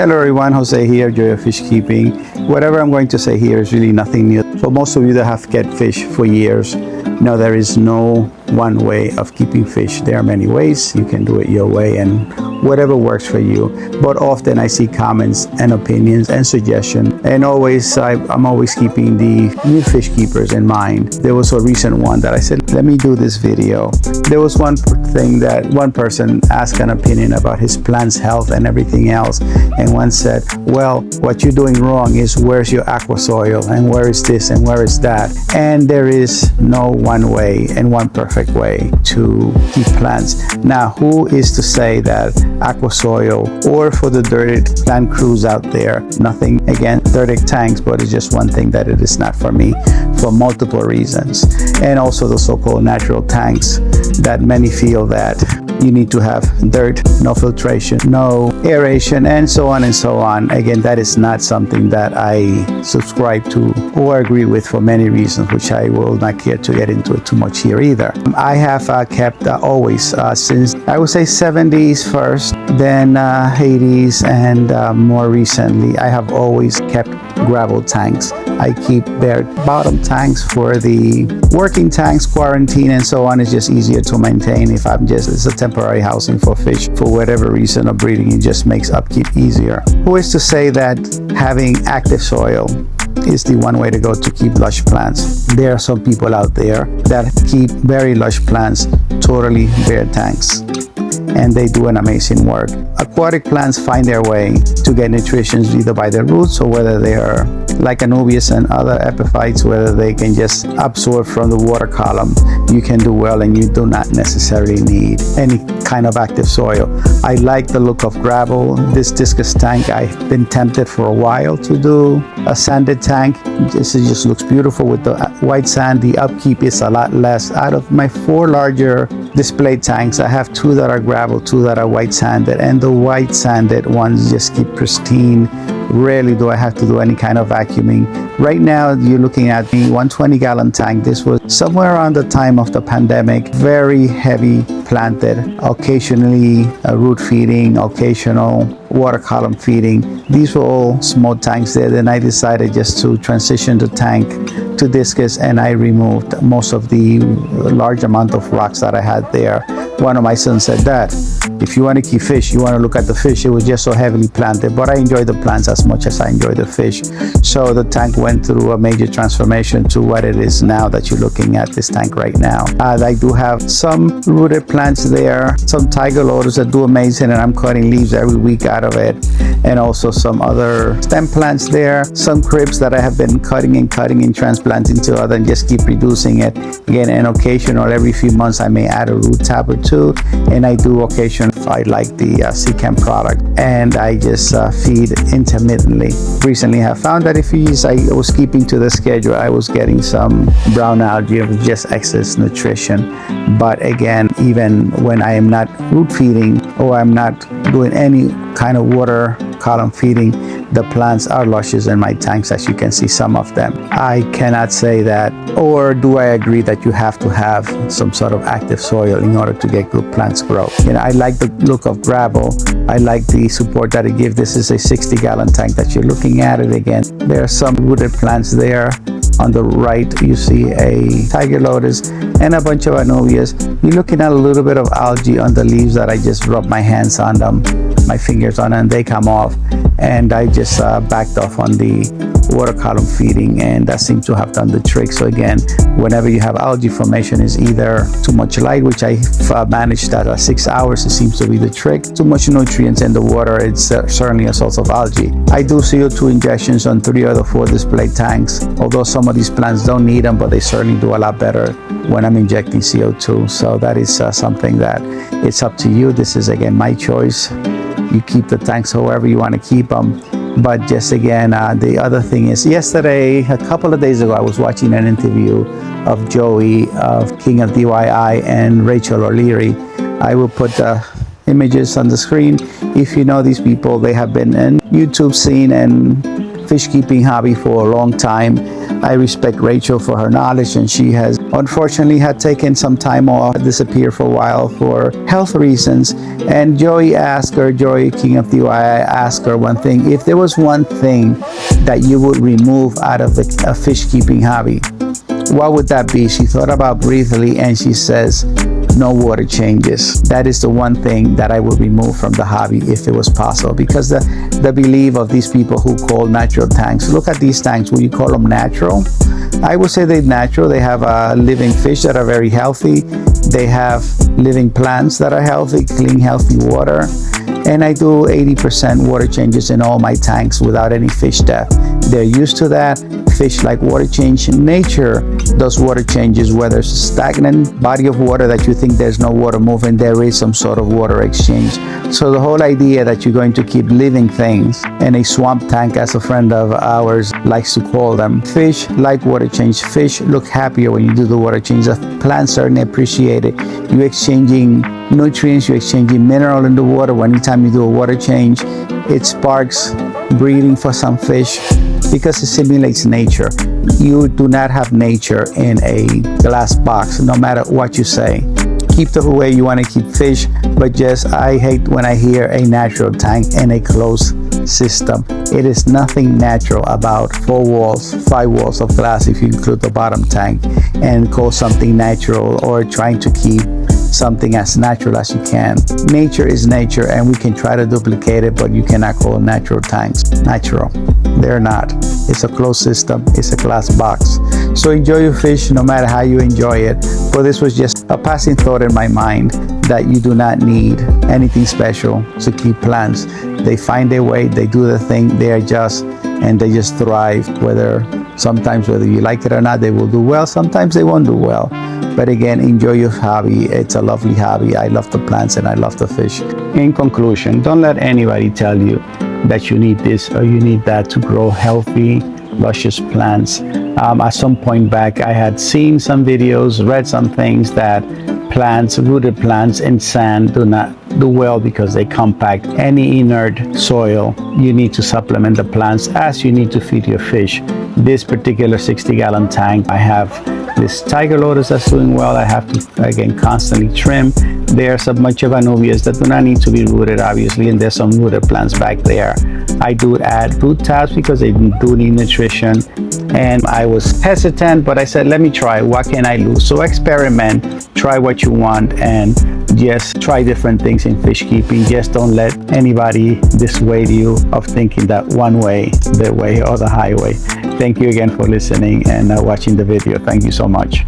Hello everyone, Jose here, Joy of Fish Keeping. Whatever I'm going to say here is really nothing new. For most of you that have kept fish for years, know there is no one way of keeping fish. There are many ways. You can do it your way and whatever works for you. But often I see comments and opinions and suggestions, and I'm always keeping the new fish keepers in mind. There was a recent one that I said, let me do this video. There was one thing that one person asked an opinion about his plant's health and everything else, and one said, well, what you're doing wrong is where's your aqua soil and where is this and where is that. And there is no one way and one perfect way to keep plants. Now, who is to say that aqua soil, or for the dirty plant crews out there, nothing against dirty tanks, but it's just one thing that it is not for me for multiple reasons. And also the so-called natural tanks that many feel that you need to have dirt, no filtration, no aeration, and so on and so on. Again, that is not something that I subscribe to or agree with for many reasons, which I will not care to get into it too much here either. I have kept always since I would say 70s first, then 80s, and more recently I have always kept gravel tanks. I keep bare bottom tanks for the working tanks, quarantine and so on. It's just easier to maintain if it's a temporary housing for fish for whatever reason of breeding. It just makes upkeep easier. Who is to say that having active soil is the one way to go to keep lush plants? There are some people out there that keep very lush plants totally bare tanks, and they do an amazing work. Aquatic plants find their way to get nutrition either by their roots or whether they are like anubias and other epiphytes, whether they can just absorb from the water column. You can do well, and you do not necessarily need any kind of active soil. I like the look of gravel. This discus tank, I've been tempted for a while to do a sanded tank. This just looks beautiful with the white sand. The upkeep is a lot less. Out of my 4 larger display tanks, I have 2 that are gravel, 2 that are white sanded, and the white sanded ones just keep pristine. Rarely do I have to do any kind of vacuuming. Right now, you're looking at the 120-gallon tank. This was somewhere around the time of the pandemic. Very heavy planted, occasionally root feeding, occasional water column feeding. These were all small tanks there. Then I decided just to transition the tank to discus, and I removed most of the large amount of rocks that I had there. One of my sons said, Dad, if you want to keep fish, you want to look at the fish. It was just so heavily planted, but I enjoy the plants as much as I enjoy the fish. So the tank went through a major transformation to what it is now that you're looking at this tank right now. I do have some rooted plants there, some tiger lotus that do amazing, and I'm cutting leaves every week out of it, and also some other stem plants there, some cribs that I have been cutting and transplanting to other and just keep reducing it. Again, and occasional, every few months I may add a root tab or 2, and I do occasionally if I like the Seachem product, and I just feed intermittently. Recently I have found that if I was keeping to the schedule, I was getting some brown algae of just excess nutrition. But again, even when I am not root feeding or I'm not doing any kind of water column feeding, the plants are luscious in my tanks, as you can see some of them. I cannot say that, or do I agree that you have to have some sort of active soil in order to get good plants grow. I like the look of gravel. I like the support that it gives. This is a 60-gallon tank that you're looking at it again. There are some rooted plants there. On the right, you see a tiger lotus and a bunch of anubias. You're looking at a little bit of algae on the leaves that I just rub my hands on them, my fingers on, and they come off. And I just backed off on the water column feeding, and that seems to have done the trick. So again, whenever you have algae formation, is either too much light, which I managed at 6 hours, it seems to be the trick. Too much nutrients in the water, it's certainly a source of algae. I do CO2 injections on 3 of the 4 display tanks, although some of these plants don't need them, but they certainly do a lot better when I'm injecting CO2. So that is something that it's up to you. This is again my choice. You keep the tanks however you want to keep them. But just again, the other thing is, yesterday, a couple of days ago, I was watching an interview of Joey of King of DIY and Rachel O'Leary. I will put the images on the screen. If you know these people, they have been in YouTube scene and fish keeping hobby for a long time. I respect Rachel for her knowledge, and she has unfortunately had taken some time off, disappeared for a while for health reasons. And Joey asked her, Joey, King of DIY, asked her one thing: if there was one thing that you would remove out of a fish keeping hobby, what would that be? She thought about briefly and she says, no water changes. That is the one thing that I would remove from the hobby if it was possible, because the belief of these people who call natural tanks, look at these tanks, will you call them natural? I would say they're natural. They have living fish that are very healthy. They have living plants that are healthy, clean, healthy water. And I do 80% water changes in all my tanks without any fish death. They're used to that. Fish like water change. Nature does water changes, whether it's a stagnant body of water that you think there's no water moving, there is some sort of water exchange. So the whole idea that you're going to keep living things in a swamp tank, as a friend of ours likes to call them, fish like water change. Fish look happier when you do the water change. The plants certainly appreciate it. You're exchanging nutrients, you're exchanging mineral in the water. Anytime you do a water change, it sparks breeding for some fish because it simulates nature. You do not have nature in a glass box, no matter what you say. Keep the way you want to keep fish, but just, I hate when I hear a natural tank in a closed system. It is nothing natural about 4 walls, 5 walls of glass, if you include the bottom tank, and call something natural or trying to keep something as natural as you can. Nature is nature, and we can try to duplicate it, but you cannot call natural tanks natural. They're not. It's a closed system. It's a glass box. So enjoy your fish no matter how you enjoy it. But this was just a passing thought in my mind that you do not need anything special to keep plants. They find their way, they do the thing, they adjust, and they just thrive. Sometimes whether you like it or not, they will do well. Sometimes they won't do well. But again, enjoy your hobby. It's a lovely hobby. I love the plants and I love the fish. In conclusion, don't let anybody tell you that you need this or you need that to grow healthy, luscious plants. At some point back, I had seen some videos, read some things that plants, rooted plants in sand do not do well because they compact any inert soil. You need to supplement the plants as you need to feed your fish. This particular 60-gallon tank, I have this tiger lotus that's doing well. I have to, again, constantly trim. There's a bunch of anubias that do not need to be rooted, obviously, and there's some rooted plants back there. I do add root tabs because they do need nutrition, and I was hesitant, but I said, let me try. What can I lose? So experiment, try what you want, and just try different things in fish keeping. Just don't let anybody dissuade you of thinking that one way, the way or the highway. Thank you again for listening and watching the video. Thank you so much.